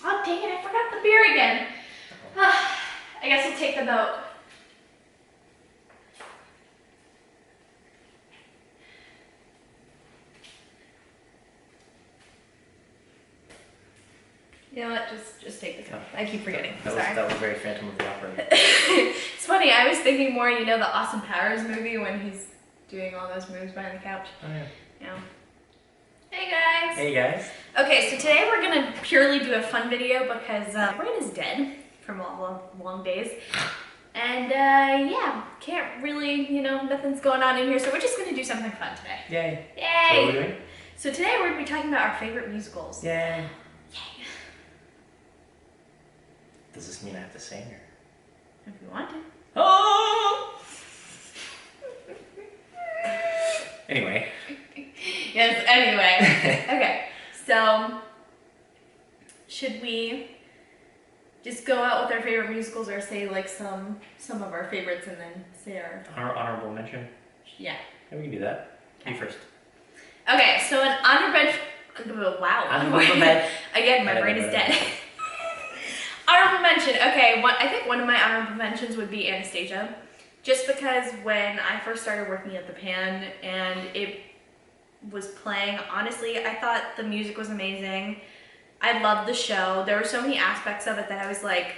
Oh, dang it, I forgot the beer again. I guess I'll take the boat. You know what? Just take the cup. I keep forgetting. That was very Phantom of the Opera. It's funny. I was thinking more, you know, the Austin Powers movie when he's doing all those moves behind the couch. Oh yeah. Yeah. Hey guys. Hey guys. Okay, so today we're gonna purely do a fun video because Brian is dead from all the long days, and yeah, can't really, you know, nothing's going on in here, so we're just gonna do something fun today. Yay. Yay. So what are we doing? So today we're gonna be talking about our favorite musicals. Yay. Yay. Does this mean I have to sing or? If you want to. Oh! Anyway. Yes, anyway. Okay, so should we just go out with our favorite musicals or say like some of our favorites and then say our... Honorable mention? Yeah. Yeah, we can do that. You first. Okay, so an honorable... Wow. Again, my brain is dead. Honorable mention. Okay, I think one of my honorable mentions would be Anastasia. Just because when I first started working at the Pan and it was playing, honestly, I thought the music was amazing. I loved the show. There were so many aspects of it that I was like,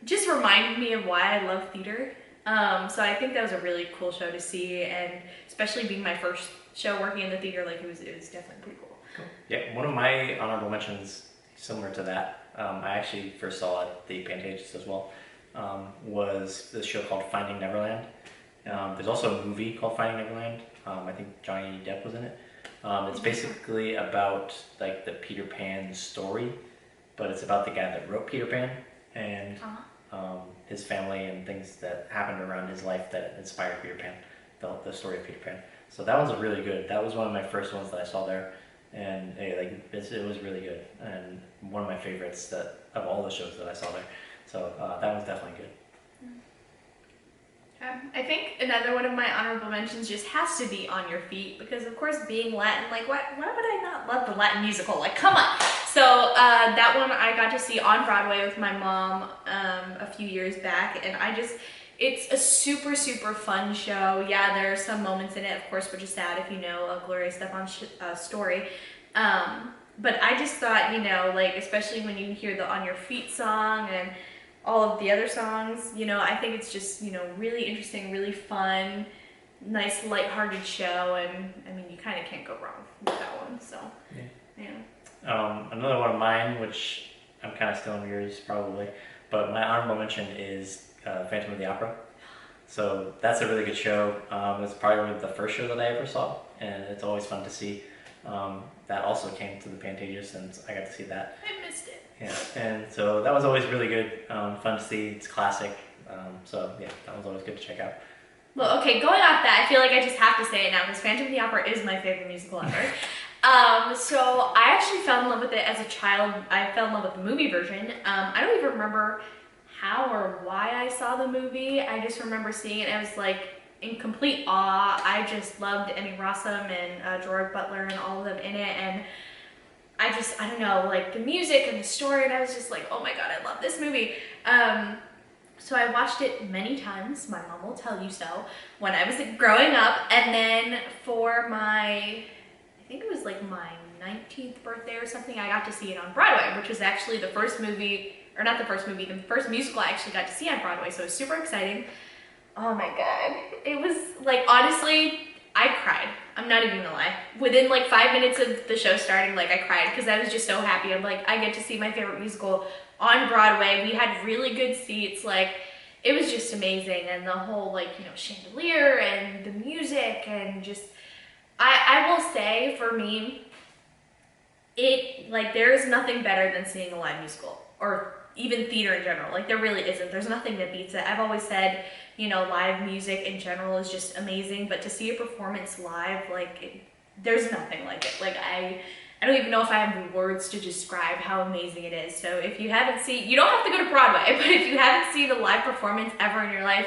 just reminded me of why I love theater. So I think that was a really cool show to see, and especially being my first show working in the theater, like it was definitely pretty cool. Cool. Yeah, one of my honorable mentions, similar to that, I actually first saw at the Pantages as well, was this show called Finding Neverland. There's also a movie called Finding Neverland. I think Johnny Depp was in it. It's basically about like the Peter Pan story, but it's about the guy that wrote Peter Pan and his family and things that happened around his life that inspired Peter Pan, the story of Peter Pan. So that one's really good. That was one of my first ones that I saw there, and it was really good and one of my favorites of all the shows that I saw there. So that one's definitely good. I think another one of my honorable mentions just has to be On Your Feet, because of course being Latin, like why would I not love the Latin musical? Like, come on. So that one I got to see on Broadway with my mom a few years back, and it's a super, super fun show. Yeah, there are some moments in it, of course, which is sad if you know Gloria Estefan's story. But I just thought, you know, like, especially when you hear the On Your Feet song and all of the other songs, you know, I think it's just, you know, really interesting, really fun, nice lighthearted show, and I mean, you kind of can't go wrong with that one, so, yeah. Another one of mine, which I'm kind of stealing yours probably, but my honorable mention is Phantom of the Opera. So that's a really good show. It's probably the first show that I ever saw, and it's always fun to see. That also came to the Pantages, and I got to see that. I missed it. Yeah, and so that was always really good, fun to see. It's classic, so yeah, that was always good to check out. Well, okay, going off that, I feel like I just have to say it now because Phantom of the Opera is my favorite musical ever. So I actually fell in love with it as a child. I fell in love with the movie version. I don't even remember how or why I saw the movie. I just remember seeing it. I was like in complete awe. I just loved Emmy Rossum and Gerard Butler and all of them in it, and I don't know, like the music and the story, and I was just like, oh my god, I love this movie. So I watched it many times, my mom will tell you so, when I was growing up, and then for my, I think it was like my 19th birthday or something, I got to see it on Broadway, which was actually the first movie, or not the first movie, the first musical I actually got to see on Broadway, so it was super exciting. Oh my god, it was like, honestly, I cried. I'm not even gonna lie. Within like 5 minutes of the show starting, like I cried because I was just so happy. I'm like, I get to see my favorite musical on Broadway. We had really good seats. Like, it was just amazing. And the whole, like, you know, chandelier and the music and just, I will say for me, there is nothing better than seeing a live musical or even theater in general. Like, there really isn't. There's nothing that beats it. I've always said, you know, live music in general is just amazing, but to see a performance live, like, there's nothing like it. Like, I don't even know if I have the words to describe how amazing it is. So if you haven't seen, you don't have to go to Broadway, but if you haven't seen a live performance ever in your life,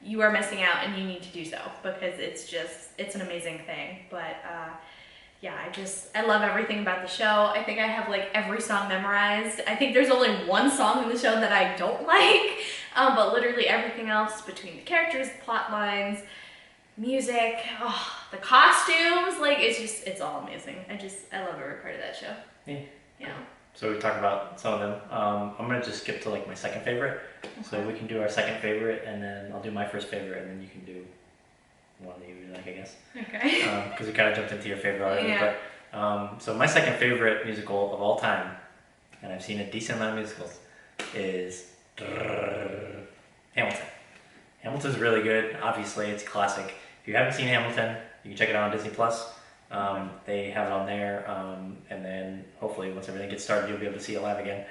you are missing out, and you need to do so because it's an amazing thing. But yeah, I love everything about the show. I think I have like every song memorized. I think there's only one song in the show that I don't like, but literally everything else between the characters, the plot lines, music, oh, the costumes, like it's all amazing. I love every part of that show. Yeah. Yeah. So we talked about some of them. I'm gonna just skip to like my second favorite. So we can do our second favorite, and then I'll do my first favorite, and then you can do one that you really like, I guess. Okay. Because we kind of jumped into your favorite already. Yeah. But so my second favorite musical of all time, and I've seen a decent amount of musicals, is Hamilton. Hamilton's really good. Obviously, it's a classic. If you haven't seen Hamilton, you can check it out on Disney Plus. They have it on there, and then hopefully once everything gets started, you'll be able to see it live again.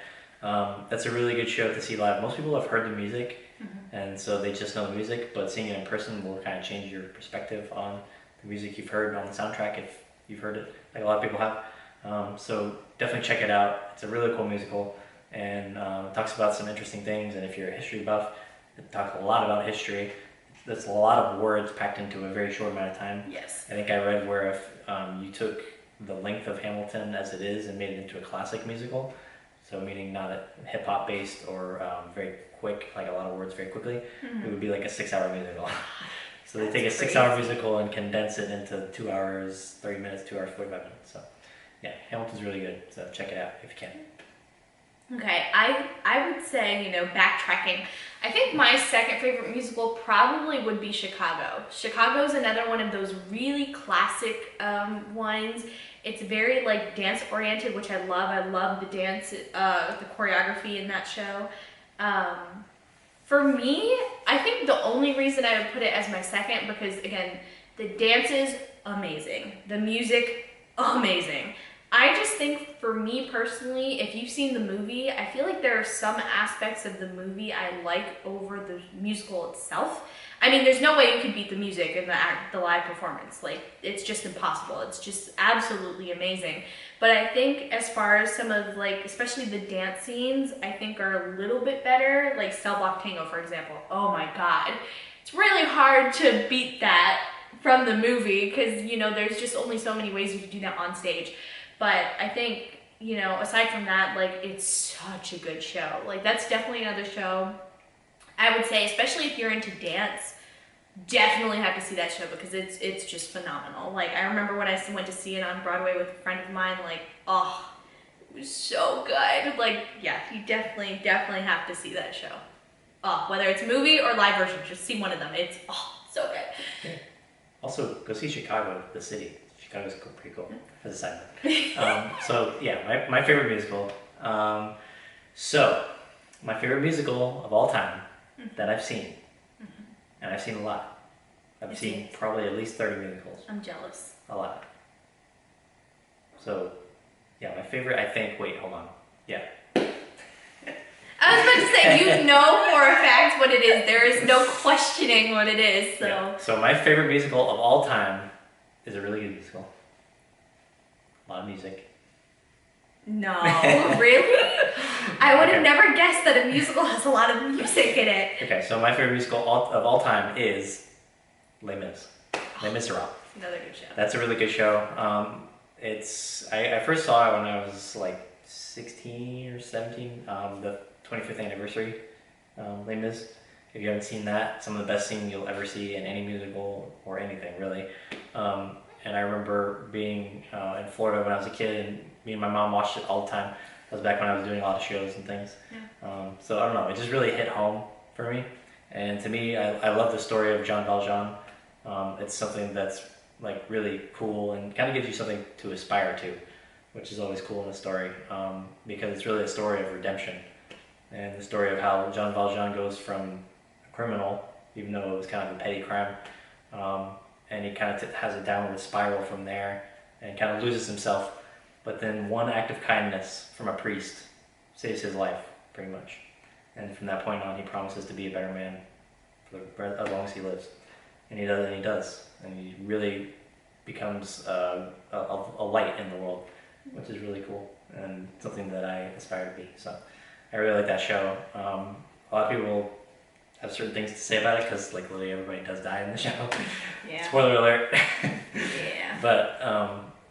That's a really good show to see live. Most people have heard the music, and so they just know the music, but seeing it in person will kind of change your perspective on the music you've heard on the soundtrack if you've heard it, like a lot of people have. So definitely check it out. It's a really cool musical, and it talks about some interesting things, and if you're a history buff, it talks a lot about history. There's a lot of words packed into a very short amount of time. Yes. I think I read where if you took the length of Hamilton as it is and made it into a classic musical, so meaning not a hip hop based or very quick, like a lot of words very quickly, it would be like a 6-hour musical. So they take a 6-hour musical and condense it into 2 hours, 30 minutes, 2 hours, 45 minutes. So yeah, Hamilton's really good. So check it out if you can. Okay, I would say, backtracking, I think my second favorite musical probably would be Chicago. Chicago's another one of those really classic ones. It's very like dance oriented, which I love. I love the dance, the choreography in that show. For me, I think the only reason I would put it as my second, because again, the dance is amazing. The music, amazing. I just think for me personally, if you've seen the movie, I feel like there are some aspects of the movie I like over the musical itself. I mean, there's no way you could beat the music and the live performance. Like, it's just impossible. It's just absolutely amazing. But I think as far as some of, like, especially the dance scenes, I think are a little bit better. Like Cell Block Tango, for example. Oh my God. It's really hard to beat that from the movie because, there's just only so many ways you can do that on stage. But I think, aside from that, like, it's such a good show. Like, that's definitely another show. I would say, especially if you're into dance, definitely have to see that show because it's just phenomenal. Like, I remember when I went to see it on Broadway with a friend of mine, like, oh, it was so good. Like, yeah, you definitely have to see that show. Oh, whether it's movie or live version, just see one of them. It's, so good. Yeah. Also, go see Chicago, the city. Chicago's pretty cool, as a side note. So yeah, my favorite musical. So my favorite musical of all time that I've seen, and I've seen a lot. I've seen probably at least 30 musicals. I'm jealous. A lot. So yeah, my favorite, I think, wait, hold on. Yeah. I was about to say, you know for a fact what it is. There is no questioning what it is, so. Yeah. So my favorite musical of all time is a really good musical. A lot of music. No, really? I would have never guessed that a musical has a lot of music in it. Okay, so my favorite musical of all time is Les Mis. Les Miserables. Another good show. That's a really good show. I first saw it when I was like 16 or 17. The 25th anniversary, Les Mis. If you haven't seen that, some of the best scenes you'll ever see in any musical or anything, really. And I remember being in Florida when I was a kid, and me and my mom watched it all the time. That was back when I was doing a lot of shows and things. Yeah. So I don't know, it just really hit home for me. And to me, I love the story of Jean Valjean. It's something that's like really cool and kind of gives you something to aspire to, which is always cool in a story, because it's really a story of redemption. And the story of how Jean Valjean goes from a criminal, even though it was kind of a petty crime, and he kind of has a downward spiral from there and kind of loses himself. But then one act of kindness from a priest saves his life, pretty much. And from that point on, he promises to be a better man as long as he lives. And he does, and he does. And he really becomes a light in the world, which is really cool and something that I aspire to be. So I really like that show. A lot of people have certain things to say about it because, like, literally everybody does die in the show. Yeah. Spoiler alert. Yeah. But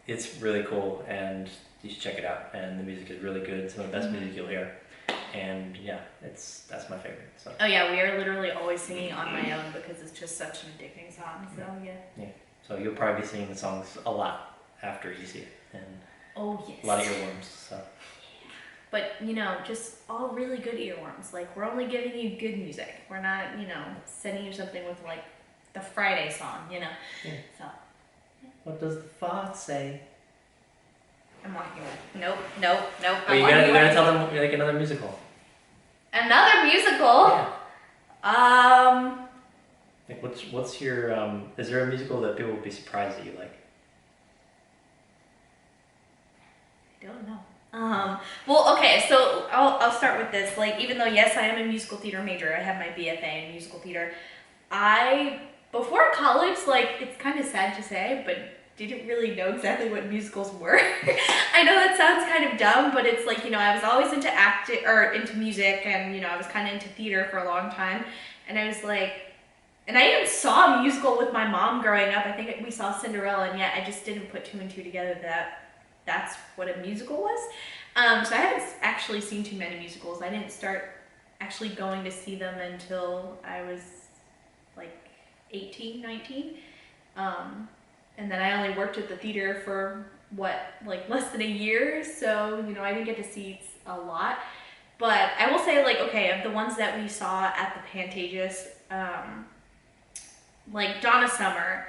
it's really cool, and you should check it out. And the music is really good. Some of the best music you'll hear. And yeah, that's my favorite. So. Oh yeah, we are literally always singing On My Own because it's just such an addicting song. So yeah. Yeah. So you'll probably be singing the songs a lot after you see it, and oh yes. a lot of earworms. So. But just all really good earworms. Like we're only giving you good music. We're not sending you something with like the Friday song. Yeah. So. What does the fox say? I'm walking away. Nope. Well, you gotta tell them like another musical. Another musical. Yeah. Like what's your is there a musical that people will be surprised that you like? I don't know. Well, okay, so I'll start with this. Like, even though yes, I am a musical theater major, I have my BFA in musical theater. Before college, like it's kind of sad to say, but didn't really know exactly what musicals were. I know that sounds kind of dumb, but it's like, I was always into acting or into music, and I was kind of into theater for a long time. And I was like, and I even saw a musical with my mom growing up. I think we saw Cinderella, and yet I just didn't put two and two together that that's what a musical was. So I haven't actually seen too many musicals. I didn't start actually going to see them until I was like 18, 19. And then I only worked at the theater for less than a year, so I didn't get to see a lot. But I will say, like, okay, of the ones that we saw at the Pantages, like Donna Summer,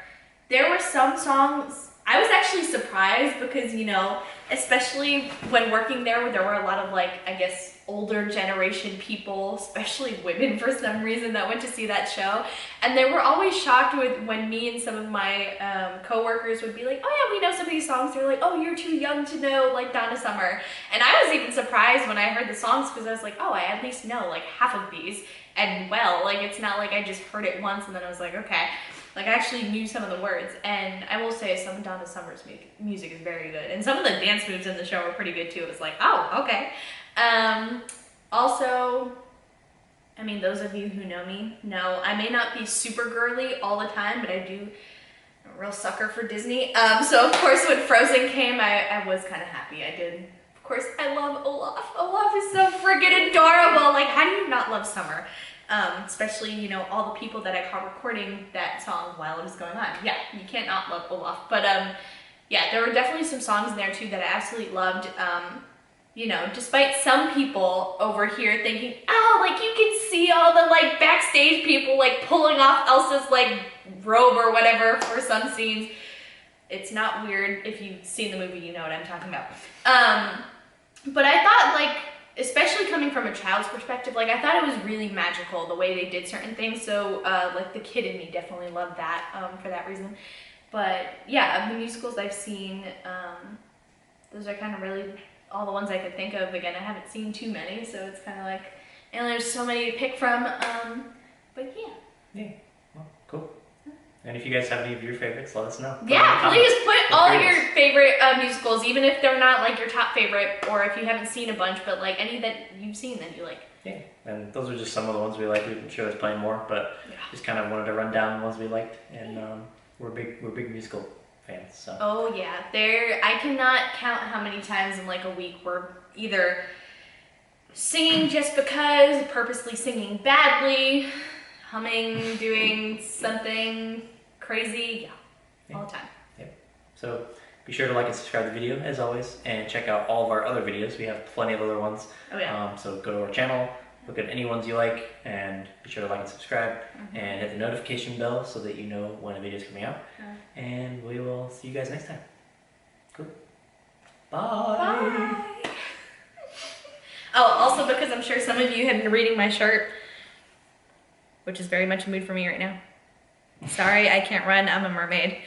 there were some songs I was actually surprised because, especially when working there were a lot of older generation people, especially women for some reason, that went to see that show. And they were always shocked when me and some of my coworkers would be like, oh yeah, we know some of these songs. They're like, oh, you're too young to know like Donna Summer. And I was even surprised when I heard the songs because I was like, oh, I at least know like half of these. And it's not like I just heard it once and then I was like, okay. Like, I actually knew some of the words, and I will say some of Donna Summer's music is very good. And some of the dance moves in the show are pretty good, too. It was like, oh, okay. Also, I mean, those of you who know me know I may not be super girly all the time, but I'm a real sucker for Disney. So, of course, when Frozen came, I was kind of happy I did. Of course, I love Olaf. Olaf is so friggin' adorable. Like, how do you not love summer? Especially, all the people that I caught recording that song while it was going on. Yeah, you can't not love Olaf. But, yeah, there were definitely some songs in there, too, that I absolutely loved. Despite some people over here thinking, oh, like, you can see all the, backstage people, pulling off Elsa's, robe or whatever for some scenes. It's not weird. If you've seen the movie, you know what I'm talking about. But I thought, especially coming from a child's perspective, I thought it was really magical the way they did certain things. So, the kid in me definitely loved that for that reason. But yeah, of the musicals I've seen, those are kind of really all the ones I could think of. Again, I haven't seen too many, so it's kind of and there's so many to pick from. But yeah. Yeah. Well, cool. And if you guys have any of your favorites, let us know. Yeah, please put all your favorite musicals, even if they're not your top favorite, or if you haven't seen a bunch, but any that you've seen that you like. Yeah, and those are just some of the ones we like. I'm sure there's plenty more, but just kind of wanted to run down the ones we liked, and we're big musical fans. So. Oh yeah, I cannot count how many times in a week we're either singing just because, purposely singing badly, humming, doing something crazy, all the time. Yeah. So be sure to like and subscribe to the video as always, and check out all of our other videos. We have plenty of other ones. Oh yeah. So go to our channel, look at any ones you like, and be sure to like and subscribe, and hit the notification bell so that you know when a video is coming out. And we will see you guys next time. Cool. Bye. Bye. Oh, also because I'm sure some of you have been reading my shirt, which is very much a mood for me right now. Sorry, I can't run. I'm a mermaid.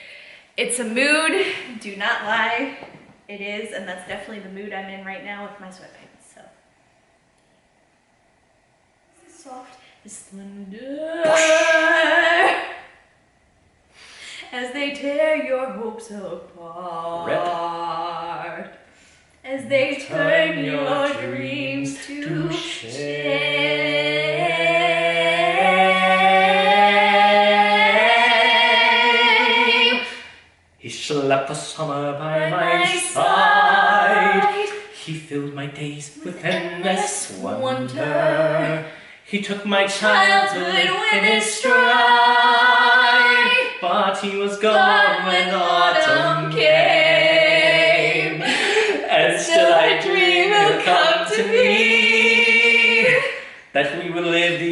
It's a mood. Do not lie. It is, and that's definitely the mood I'm in right now with my sweatpants. So, soft, slender, as they tear your hopes apart, as they turn your dreams to shame. He slapped the summer by my side. He filled my days with endless wonder. He took my childhood in his stride. But he was gone when autumn came. And still I dream he'll come to me, that we will live the